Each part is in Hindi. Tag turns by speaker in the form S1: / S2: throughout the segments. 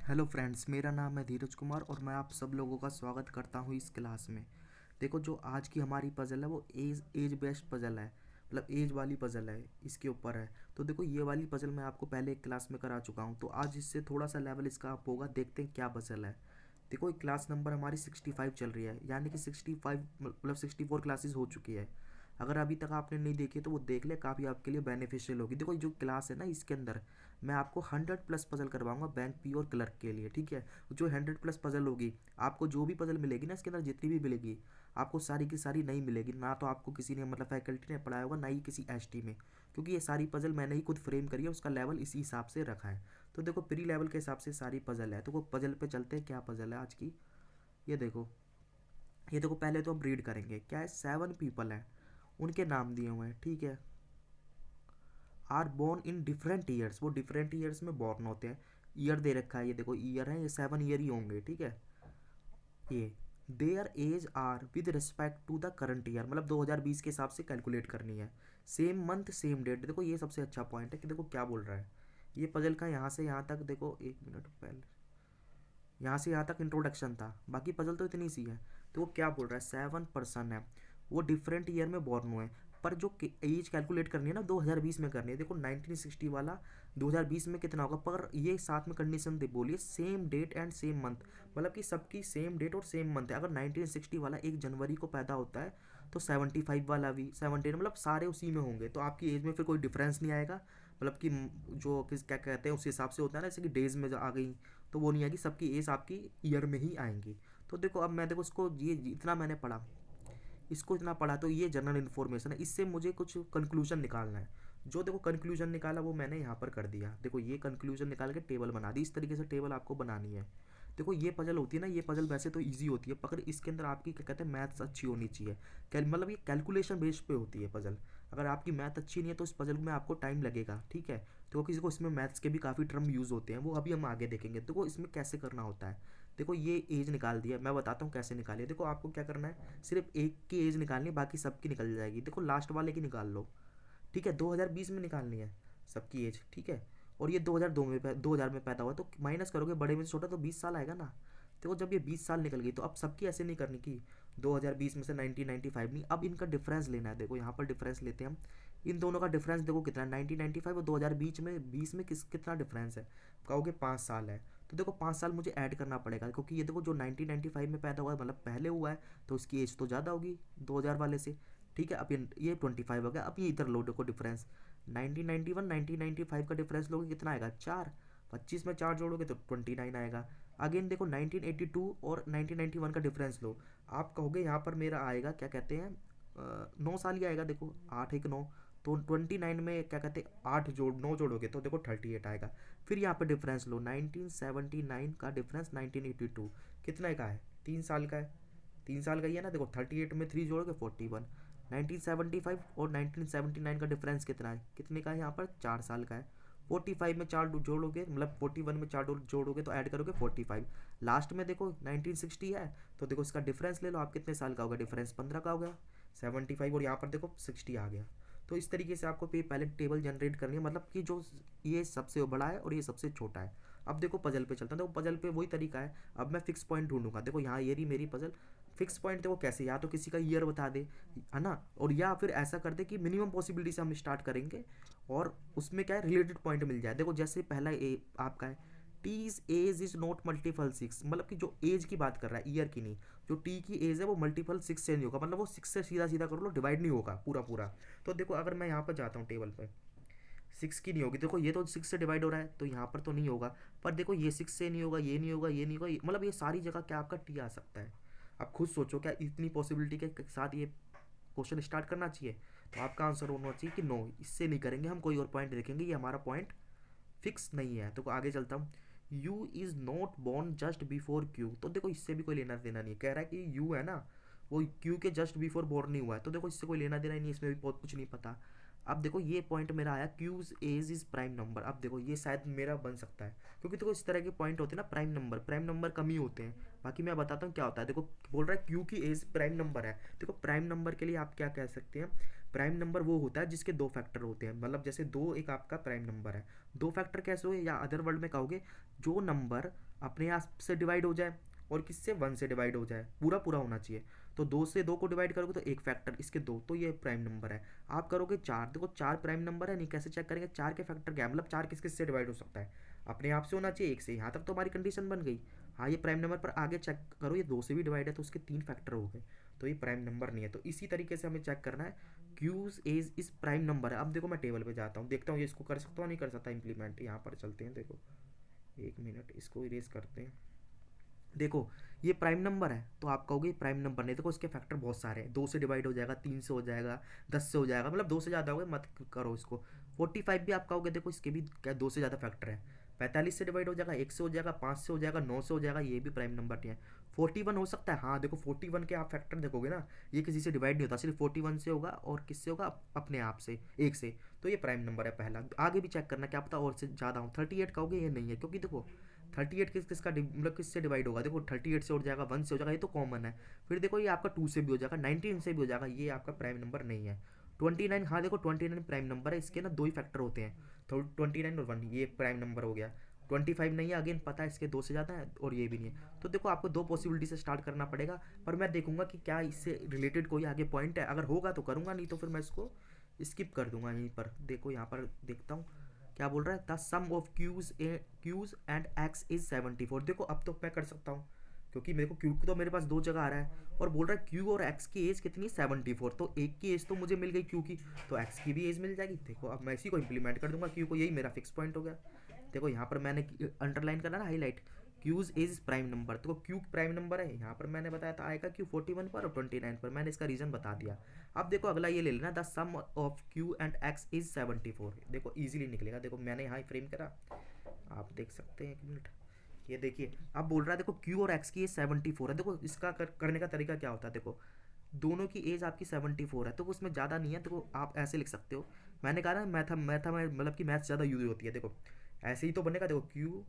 S1: हेलो फ्रेंड्स, मेरा नाम है धीरज कुमार और मैं आप सब लोगों का स्वागत करता हूँ इस क्लास में। देखो, जो आज की हमारी पज़ल है वो एज एज बेस्ड पज़ल है, मतलब एज वाली पज़ल है, इसके ऊपर है। तो देखो, ये वाली पज़ल मैं आपको पहले एक क्लास में करा चुका हूँ, तो आज इससे थोड़ा सा लेवल इसका अप होगा। देखते हैं क्या पज़ल है। देखो, एक क्लास नंबर हमारी 65 चल रही है, यानी कि 65 मतलब 64 क्लासेस हो चुकी है। अगर अभी तक आपने नहीं देखी तो वो देख ले, काफ़ी आपके लिए बेनिफिशियल होगी। देखो, जो क्लास है ना, इसके अंदर मैं आपको 100+ पजल करवाऊंगा बैंक पी और क्लर्क के लिए, ठीक है। जो 100+ पजल होगी, आपको जो भी पजल मिलेगी ना इसके अंदर, जितनी भी मिलेगी, आपको सारी की सारी नहीं मिलेगी ना। तो आपको किसी ने मतलब फैकल्टी ने पढ़ाया होगा, ना ही किसी एसटी में, क्योंकि ये सारी पजल मैंने ही खुद फ्रेम करी है, उसका लेवल इसी हिसाब से रखा है। तो देखो, प्री लेवल के हिसाब से सारी पजल है। तो वो पजल पे चलते हैं, क्या पजल है आज की। ये देखो, ये देखो, पहले तो हम रीड करेंगे। क्या है, 7 पीपल हैं, उनके नाम दिए हुए हैं, ठीक है। Are born in different years, वो डिफरेंट ईयर्स में बॉर्न होते हैं। ईयर दे रखा है, ये देखो ईयर है, ये 7 ईयर ही होंगे, ठीक है। ये their age are with respect to the current year, मतलब 2020 के हिसाब से कैलकुलेट करनी है। सेम मंथ सेम डेट, देखो ये सबसे अच्छा पॉइंट है कि देखो क्या बोल रहा है। ये पजल का यहाँ से यहाँ तक, देखो एक मिनट पहले, यहाँ से यहाँ तक इंट्रोडक्शन था, बाकी पजल तो इतनी सी है। तो वो क्या बोल रहा है, 7 पर्सन है, वो डिफरेंट ईयर में बॉर्न हुए हैं, पर जो एज कैलकुलेट करनी है ना 2020 में करनी है। देखो 1960 वाला 2020 में कितना होगा, पर ये साथ में कंडीशन दे बोलिए, same date and same month, मतलब कि सबकी सेम डेट और सेम मंथ है। अगर 1960 वाला 1 जनवरी को पैदा होता है, तो 75 वाला भी 17, मतलब सारे उसी में होंगे। तो आपकी एज में फिर कोई डिफरेंस नहीं आएगा, मतलब कि जो किस क्या कहते हैं उस हिसाब से होता है ना, जैसे कि डेज में जो आ गई, तो वो नहीं आएगी, सबकी एज आपकी ईयर में ही आएंगी। तो देखो, अब मैं देखो इसको, ये इतना मैंने पढ़ा, इसको इतना पढ़ा, तो ये जनरल इन्फॉर्मेशन है, इससे मुझे कुछ कंक्लूजन निकालना है। जो देखो कंक्लूजन निकाला वो मैंने यहाँ पर कर दिया। देखो, ये कंक्लूजन निकाल के टेबल बना दी, इस तरीके से टेबल आपको बनानी है। देखो, ये पजल होती है ना, ये पजल वैसे तो इजी होती है, पर इसके अंदर आपकी क्या कहते हैं, मैथ्स अच्छी होनी चाहिए। मतलब ये कैलकुलेशन बेस पे होती है पजल। अगर आपकी मैथ अच्छी नहीं है तो इस पजल में आपको टाइम लगेगा, ठीक है। तो किसी को इसमें मैथ्स के भी काफ़ी टर्म यूज़ होते हैं, वो अभी हम आगे देखेंगे। देखो, इसमें कैसे करना होता है। देखो, ये एज निकाल दिया, मैं बताता हूँ कैसे निकालिए। देखो, आपको क्या करना है, सिर्फ एक की एज निकालनी है, बाकी सबकी निकल जाएगी। देखो, लास्ट वाले की निकाल लो, ठीक है। 2020 में निकालनी है सबकी एज, ठीक है। और ये 2002 में 2000 में पैदा हुआ, तो माइनस करोगे बड़े में से छोटा, तो 20 साल आएगा ना। देखो, जब ये 20 साल निकल गई, तो अब सबकी ऐसे नहीं करनी कि 2020 में से 1995 नहीं, अब इनका डिफरेंस लेना है। देखो, यहाँ पर डिफरेंस लेते हैं हम। इन दोनों का डिफरेंस देखो कितना है, 1995 और 2020 में कितना डिफरेंस है। कहोगे 5 साल है, तो देखो 5 साल मुझे ऐड करना पड़ेगा, क्योंकि ये देखो जो 1995 में पैदा हुआ है, मतलब पहले हुआ है, तो उसकी एज तो ज़्यादा होगी 2000 वाले से, ठीक है। अब ये 25 हो गया। अब ये इधर लो, देखो डिफरेंस 1991 1995 का डिफरेंस लोगे कितना आएगा, 4। 25 में 4 जोड़ोगे तो 29 आएगा। अगेन देखो 1982 और 1991 का डिफरेंस लो, आप कहोगे यहाँ पर मेरा आएगा क्या कहते हैं, 9 साल ही आएगा। देखो 8 1 9, तो 29 में क्या कहते हैं 9 जोड़ोगे तो देखो 38 आएगा। फिर यहाँ पे डिफरेंस लो, 1979 का डिफरेंस 1982 कितने का है, 3 साल का है। 3 साल का ही है ना। देखो 38 में 3 जोड़ोगे 41। 1975 और 1979 का डिफरेंस कितना है, कितने का है यहाँ पर, 4 साल का है। 45 में 4 जोड़ोगे, मतलब 41 में 4 जोड़ोगे तो ऐड करोगे 45। लास्ट में देखो 1960 है, तो देखो इसका डिफरेंस ले लो आप, कितने साल का होगा, डिफरेंस 15 का हो गया। 75 और यहाँ पर देखो 60 आ गया। तो इस तरीके से आपको पहले टेबल जनरेट करनी है, मतलब कि जो ये सबसे बड़ा है और ये सबसे छोटा है। अब देखो पजल पे चलता है। देखो, पजल पे वही तरीका है। अब मैं फिक्स पॉइंट ढूंढूंगा। देखो, यहाँ ये रही मेरी पजल। फिक्स पॉइंट देखो कैसे, या तो किसी का ईयर बता दे, है ना, और या फिर ऐसा कर दे कि मिनिमम पॉसिबिलिटी से हम स्टार्ट करेंगे, और उसमें क्या है, रिलेटेड पॉइंट मिल जाए। देखो, जैसे पहला ए आपका है, T's age is not multiple 6, मतलब कि जो एज की बात कर रहा है, ईयर की नहीं। जो टी की एज है वो मल्टीपल 6 से नहीं होगा, मतलब वो 6 से सीधा सीधा कर लो, डिवाइड नहीं होगा पूरा पूरा। तो देखो, अगर मैं यहाँ पर जाता हूँ टेबल पर, 6 की नहीं होगी। देखो, ये तो 6 से डिवाइड हो रहा है, तो यहाँ पर तो नहीं होगा। पर देखो, ये 6 से नहीं होगा, ये नहीं होगा, ये नहीं होगा, मतलब ये सारी जगह क्या आपका टी आ सकता है। आप खुद सोचो, क्या इतनी पॉसिबिलिटी के साथ ये क्वेश्चन स्टार्ट करना चाहिए। तो आपका आंसर होना चाहिए कि नो, इससे नहीं करेंगे, हम कोई और पॉइंट देखेंगे, ये हमारा पॉइंट फिक्स नहीं है। तो आगे चलता हूँ। You is not born just before Q, तो देखो इससे भी कोई लेना देना नहीं है। कह रहा है कि यू है ना, वो क्यू के जस्ट बिफोर बॉर्न नहीं हुआ है, तो देखो इससे कोई लेना देना ही नहीं, इसमें भी बहुत कुछ नहीं पता। अब देखो, ये पॉइंट मेरा आया, Q's age is prime number. अब देखो, ये शायद मेरा बन सकता है, क्योंकि देखो इस तरह के पॉइंट होते हैं ना, प्राइम नंबर कम ही होते हैं। बाकी मैं बताता हूँ क्या होता है। देखो, बोल रहा है क्यू की एज प्राइम नंबर है। देखो, प्राइम नंबर के लिए आप क्या कह सकते हैं, प्राइम नंबर वो होता है जिसके 2 फैक्टर होते हैं, मतलब जैसे 2 एक आपका प्राइम नंबर है। 2 फैक्टर कैसे हुए, या अदर वर्ल्ड में कहोगे, जो नंबर अपने आप से डिवाइड हो जाए और किससे 1 से डिवाइड हो जाए, पूरा पूरा होना चाहिए। तो 2 से 2 को डिवाइड करोगे तो एक फैक्टर, इसके 2, तो ये प्राइम नंबर है। आप करोगे 4, देखो 4 प्राइम नंबर है नहीं, कैसे चेक करेंगे 4 के फैक्टर क्या है, मतलब 4 किस किस से डिवाइड हो सकता है, अपने आप से होना चाहिए, एक से। यहाँ तक तो हमारी कंडीशन बन गई। हाँ ये प्राइम नंबर, पर आगे चेक करो ये 2 से भी डिवाइड है तो उसके 3 फैक्टर हो गए, तो ये प्राइम नंबर नहीं है। तो इसी तरीके से हमें चेक करना है क्यूज एज इस प्राइम नंबर है। अब देखो मैं टेबल पे जाता हूँ, देखता हूँ ये इसको कर सकता हूँ नहीं कर सकता इम्प्लीमेंट। यहाँ पर चलते हैं, देखो 1 मिनट, इसको इरेज करते हैं। देखो ये प्राइम नंबर है तो आप कहोगे प्राइम नंबर नहीं, देखो इसके फैक्टर बहुत सारे हैं, 2 से डिवाइड हो जाएगा, 3 से हो जाएगा, 10 से हो जाएगा, मतलब 2 से ज़्यादा हो गए मत करो इसको। 45 भी आप कहोगे, देखो इसके भी क्या 2 से ज़्यादा फैक्टर है। 45 से डिवाइड हो जाएगा, 1 से हो जाएगा, 5 से हो जाएगा, 9 से हो जाएगा, ये भी प्राइम नंबर नहीं है। 41 हो सकता है, हाँ देखो 41 के आप फैक्टर देखोगे ना, ये किसी से डिवाइड नहीं होता, सिर्फ 41 से होगा और किससे होगा, अपने आप से, एक से। तो ये प्राइम नंबर है पहला। आगे भी चेक करना, क्या पता और से ज़्यादा हो। 38 कहोगे ये नहीं है, क्योंकि देखो 38 किसका मतलब किससे डिवाइड होगा, देखो 38 से हो जाएगा, 1 से हो जाएगा, ये तो कॉमन है। फिर देखो ये आपका 2 से भी हो जाएगा, 19 से भी हो जाएगा, ये आपका प्राइम नंबर नहीं है। 29, हाँ देखो 29 प्राइम नंबर है, इसके ना 2 ही फैक्टर होते हैं, तो 29 और 1, ये एक प्राइम नंबर हो गया। 25 नहीं है, अगेन पता है इसके 2 से ज़्यादा है और ये भी नहीं है। तो देखो आपको 2 पॉसिबिलिटी से स्टार्ट करना पड़ेगा, पर मैं देखूंगा कि क्या इससे रिलेटेड कोई आगे पॉइंट है, अगर होगा तो करूँगा, नहीं तो फिर मैं इसको स्किप कर दूंगा यहीं पर। देखो यहाँ पर देखता हूँ क्या बोल रहा है, the sum of Q's and X is 74। देखो अब तो मैं कर सकता हूँ, क्योंकि मेरे को क्यू तो मेरे पास 2 जगह आ रहा है, और बोल रहा है क्यू और एक्स की एज कितनी 74, तो एक की एज तो मुझे मिल गई क्यू की, तो एक्स की भी एज मिल जाएगी। देखो अब मैं इसी को इंप्लीमेंट कर दूंगा, क्यू को, यही मेरा फिक्स पॉइंट हो गया। देखो यहाँ पर मैंने अंडरलाइन करना ना, highlight, Q's is prime number, तो क्यू प्राइम नंबर है, यहाँ पर मैंने बताया था आएगा क्यू 41 पर और 29 पर, मैंने इसका रीजन बता दिया। अब देखो अगला ये ले लेना, the sum of Q and X is 74। देखो इजीली निकलेगा, देखो मैंने यहाँ फ्रेम करा, आप देख सकते हैं, 1 मिनट, ये देखिए अब बोल रहा है देखो क्यू और एक्स की एज 74 है। देखो इसका करने का तरीका क्या होता है, देखो दोनों की एज आपकी 74 है, तो उसमें ज़्यादा नहीं है, देखो आप ऐसे लिख सकते हो। मैंने कहा ना मैथा में मतलब कि मैथ्स ज़्यादा यूज होती है, देखो ऐसे ही तो बनेगा। देखो क्यू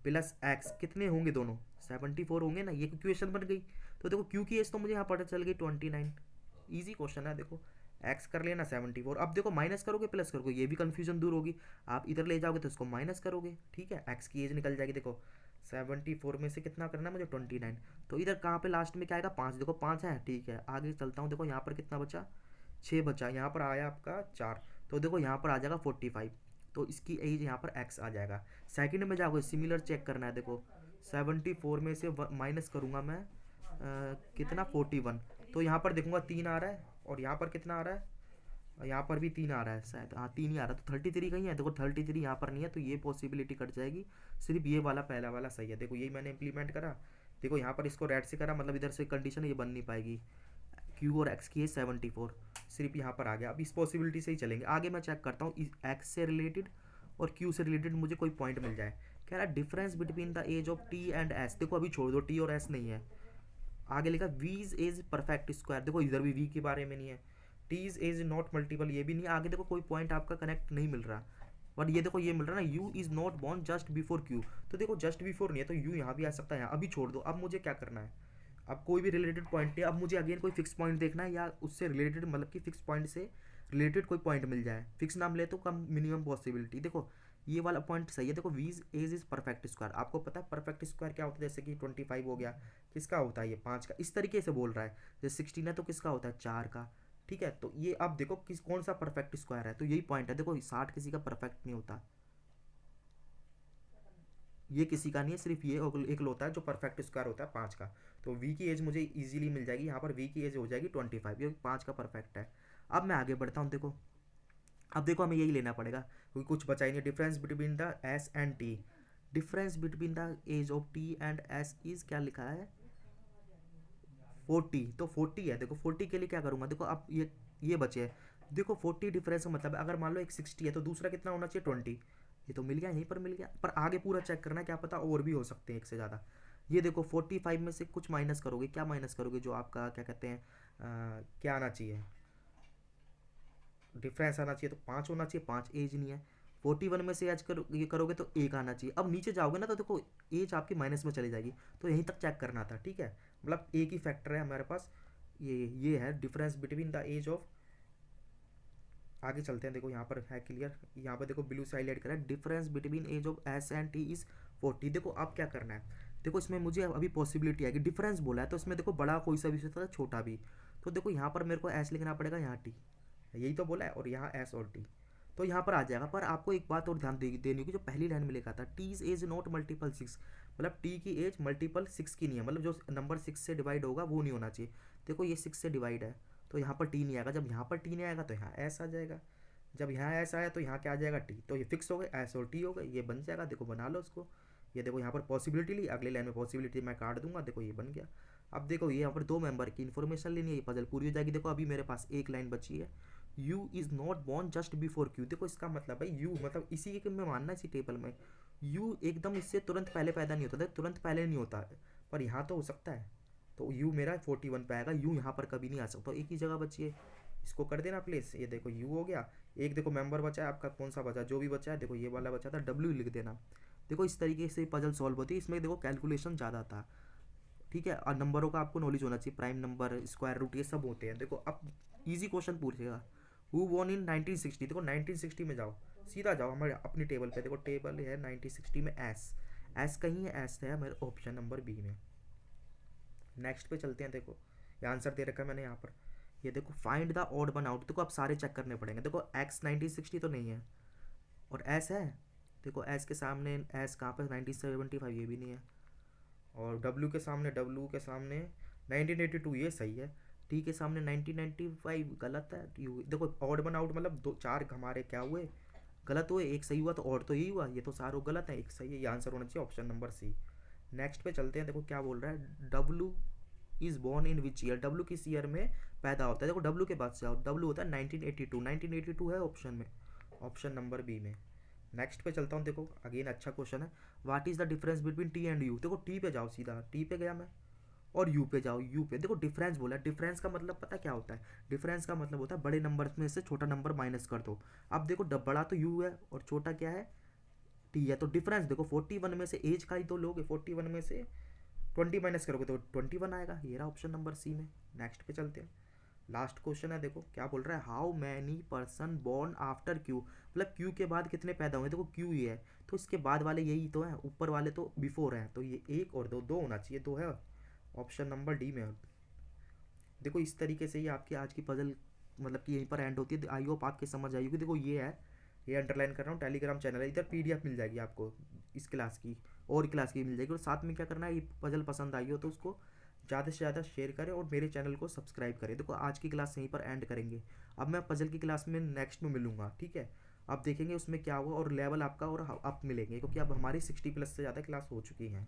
S1: प्लस एक्स कितने होंगे, दोनों 74 होंगे ना, ये इक्वेशन बन गई। तो देखो क्यू की एज तो मुझे यहाँ पता चल गई 29, ईजी क्वेश्चन है। देखो एक्स कर लेना 74, अब देखो माइनस करोगे प्लस करोगे, ये भी कन्फ्यूजन दूर होगी। आप इधर ले जाओगे तो इसको माइनस करोगे, ठीक है, एक्स की एज निकल जाएगी। देखो 74 में से कितना करना है मुझे, 29, तो इधर कहाँ पे लास्ट में क्या आएगा, 5, देखो 5 है, ठीक है। आगे चलता हूँ, देखो यहाँ पर कितना बचा, 6 बचा, यहाँ पर आया आपका 4, तो देखो यहाँ पर आ जाएगा 45, तो इसकी एज यहाँ पर एक्स आ जाएगा। सेकंड में जाओगे, सिमिलर चेक करना है, देखो 74 में से माइनस करूँगा मैं कितना, 41, तो यहाँ पर देखूंगा 3 आ रहा है, और यहाँ पर कितना आ रहा है, यहाँ पर भी 3 आ रहा है शायद, हाँ 3 ही आ रहा है, तो 33 कहीं है, देखो 33 यहाँ पर नहीं है, तो ये पॉसिबिलिटी कट जाएगी, सिर्फ ये वाला पहला वाला सही है। देखो यही मैंने इंप्लीमेंट करा, देखो यहाँ पर इसको रेड से करा, मतलब इधर से कंडीशन ये बन नहीं पाएगी, क्यू और एक्स की है 74, सिर्फ यहाँ पर आ गया। अब इस पॉसिबिलिटी से ही चलेंगे, आगे मैं चेक करता हूँ एक्स से रिलेटेड और क्यू से रिलेटेड मुझे कोई पॉइंट मिल जाए। कह रहा है difference between the age of T and S, देखो अभी छोड़ दो, टी और एस नहीं है, आगे लिखा वीज एज परफेक्ट स्क्वायर, देखो इधर भी वी के बारे में नहीं है, टीज एज नॉट मल्टीपल, ये भी नहीं, आगे देखो कोई पॉइंट आपका कनेक्ट नहीं मिल रहा। बट ये देखो ये मिल रहा है ना, you is not born just before Q, तो देखो जस्ट बिफोर नहीं है, तो यू यहाँ भी आ सकता है, यहाँ अभी छोड़ दो। अब मुझे क्या करना है, अब कोई भी रिलेटेड पॉइंट नहीं, अब मुझे अगेन कोई फिक्स पॉइंट देखना है, या उससे रिलेटेड मतलब कि फिक्स पॉइंट से रिलेटेड कोई पॉइंट मिल जाए, फिक्स नाम ले तो कम मिनिमम पॉसिबिलिटी। देखो ये वाला पॉइंट सही है, देखो वीज एज इज परफेक्ट स्क्वायर, आपको पता है परफेक्ट स्क्वायर क्या होता है, जैसे कि 25 हो गया, किसका होता है ये 5 का, इस तरीके से बोल रहा है। जैसे 16 है तो किसका होता है 4 का, ठीक है। तो ये अब देखो किस कौन सा परफेक्ट स्क्वायर है, तो यही पॉइंट है, देखो 60 किसी का परफेक्ट नहीं होता, ये किसी का नहीं है, सिर्फ ये एक होता है जो परफेक्ट स्क्वायर होता है 5 का। तो वी की एज मुझे इजीली मिल जाएगी, यहाँ पर वी की एज हो जाएगी 25, ये 5 का परफेक्ट है। अब मैं आगे बढ़ता हूँ, देखो अब देखो हमें यही लेना पड़ेगा, क्योंकि कुछ बचा ही नहीं। Difference between the S and T, difference between the age of T and S is क्या लिखा है, 40, तो 40 है। देखो 40 के लिए क्या करूँगा, देखो अब ये बचे है, देखो 40 डिफरेंस का मतलब अगर मान लो एक 60 है तो दूसरा कितना होना चाहिए 20, ये तो मिल गया, यहीं पर मिल गया, पर आगे पूरा चेक करना है, क्या पता और भी हो सकते हैं एक से ज़्यादा। ये देखो 45 में से कुछ माइनस करोगे, क्या माइनस करोगे, जो आपका क्या कहते हैं क्या आना चाहिए, डिफरेंस आना चाहिए, तो 5 होना चाहिए, 5 एज नहीं है। 41 में से एज ये करोगे तो 1 आना चाहिए। अब नीचे जाओगे ना तो देखो एज आपकी माइनस में चली जाएगी, तो यहीं तक चेक करना था, ठीक है, मतलब एक ही फैक्टर है हमारे पास, ये है difference between the age of. आगे चलते हैं, देखो यहाँ पर है क्लियर, यहाँ पर देखो ब्लू से हाईलाइट करा है, difference between age of S and T is 40। देखो अब क्या करना है, देखो इसमें मुझे अभी पॉसिबिलिटी आएगी, डिफरेंस बोला है तो इसमें देखो बड़ा कोई सा भी हो सकता है, छोटा भी। तो देखो यहाँ पर मेरे को एस लिखना पड़ेगा, यहाँ टी, यही तो बोला है, और यहाँ एस और टी, तो यहाँ पर आ जाएगा। पर आपको एक बात और ध्यान देनी होगी, जो पहली लाइन में लिखा था T is age not multiple six, मतलब टी की एज मल्टीपल सिक्स की नहीं है, मतलब जो नंबर सिक्स से डिवाइड होगा वो नहीं होना चाहिए। देखो ये सिक्स से डिवाइड है तो यहाँ पर टी नहीं आएगा, जब यहाँ पर टी नहीं आएगा तो यहाँ एस आ जाएगा, जब यहाँ एस आया तो यहाँ क्या आ जाएगा टी, तो ये फिक्स हो गए, एस और टी हो गए, ये बन जाएगा। देखो बना लो उसको, ये देखो यहाँ पर पॉसिबिलिटी ली, अगले लाइन में पॉसिबिलिटी मैं काट दूंगा, देखो ये बन गया। अब देखो ये यहाँ पर दो मेंबर की इन्फॉर्मेशन लेनी है, ये पजल पूरी हो जाएगी। देखो अभी मेरे पास एक लाइन बची है, you is not born just before Q. देखो इसका मतलब है यू मतलब इसी के में मानना, इसी टेबल में यू एकदम इससे तुरंत पहले पैदा नहीं होता था, तुरंत पहले नहीं होता है, पर यहाँ तो हो सकता है। तो यू मेरा 41 पे आएगा, यू यहाँ पर कभी नहीं आ सकता, एक ही जगह बची है, इसको कर देना प्लेस। ये देखो यू हो गया, एक देखो मेंबर बचा है आपका, कौन सा बचा, जो भी बचा है देखो ये वाला बचा था, डब्ल्यू लिख देना। देखो इस तरीके से पजल सॉल्व होती है, इसमें देखो कैलकुलेशन ज़्यादा था, ठीक है। और नंबरों का आपको नॉलेज होना चाहिए, प्राइम नंबर, स्क्वायर रूट, ये सब होते हैं। देखो अब इजी क्वेश्चन पूछेगा, हु वॉन इन 1960। देखो 1960 में जाओ, सीधा जाओ हमारे अपनी टेबल पे, देखो टेबल है 1960 में एस, एस कहीं है, एस है मेरे ऑप्शन नंबर बी में। नेक्स्ट पे चलते हैं, देखो ये आंसर दे रखा है मैंने यहाँ पर, ये देखो find the odd one out. देखो अब सारे चेक करने पड़ेंगे, देखो एक्स 1960 तो नहीं है, और एस है, देखो एस के सामने एस कहाँ पर 1975, ये भी नहीं है, और डब्ल्यू के सामने 1982, ये सही है। टी के सामने 1995 गलत है। देखो ऑड वन आउट मतलब दो चार हमारे क्या हुए, गलत हुए, एक सही हुआ, तो और तो यही हुआ, ये तो सारे गलत है, एक सही है, ये आंसर होना चाहिए ऑप्शन नंबर सी। नेक्स्ट पे चलते हैं, देखो क्या बोल रहा है, W is born in which year. W किस ईयर में पैदा होता है, देखो डब्लू के बाद से आओ, डब्लू होता है 1982, 1982 है ऑप्शन में, ऑप्शन नंबर बी में। नेक्स्ट पे चलता हूँ, देखो अगेन अच्छा क्वेश्चन है, what is the difference between T and you. देखो टी पे जाओ, सीधा टी पे गया मैं, और यू पे जाओ, यू पे देखो डिफरेंस बोला है, डिफरेंस का मतलब पता क्या होता है, डिफरेंस का मतलब होता है बड़े नंबर में से छोटा नंबर माइनस कर दो। अब देखो बड़ा तो यू है और छोटा क्या है, टी है, तो डिफरेंस देखो 41 में से एज का ही तो लोगे, 41 में से 20 माइनस करोगे तो 21 आएगा, ये रहा ऑप्शन नंबर सी में। नेक्स्ट पे चलते हैं, लास्ट क्वेश्चन है, देखो क्या बोल रहा है, how many person born after Q, मतलब क्यू के बाद कितने पैदा हुए। देखो क्यू ही है तो इसके बाद वाले यही तो हैं, ऊपर वाले तो बिफोर हैं, तो ये एक और दो, दो होना चाहिए, दो है, ऑप्शन नंबर डी में। देखो इस तरीके से ही आपकी आज की पजल मतलब कि यहीं पर एंड होती है। आई होप आपके समझ आई होगी। देखो ये है, ये अंडरलाइन कर रहा हूँ, टेलीग्राम चैनल है, इधर पीडीएफ मिल जाएगी आपको इस क्लास की, और क्लास की मिल जाएगी। और साथ में क्या करना है, ये पजल पसंद आई हो तो उसको ज़्यादा से ज़्यादा शेयर करें और मेरे चैनल को सब्सक्राइब करें। देखो आज की क्लास यहीं पर एंड करेंगे, अब मैं पजल की क्लास में नेक्स्ट में मिलूंगा, ठीक है। अब देखेंगे उसमें क्या हुआ और लेवल आपका और अप मिलेंगे, क्योंकि अब हमारी 60+ से ज़्यादा क्लास हो चुकी हैं।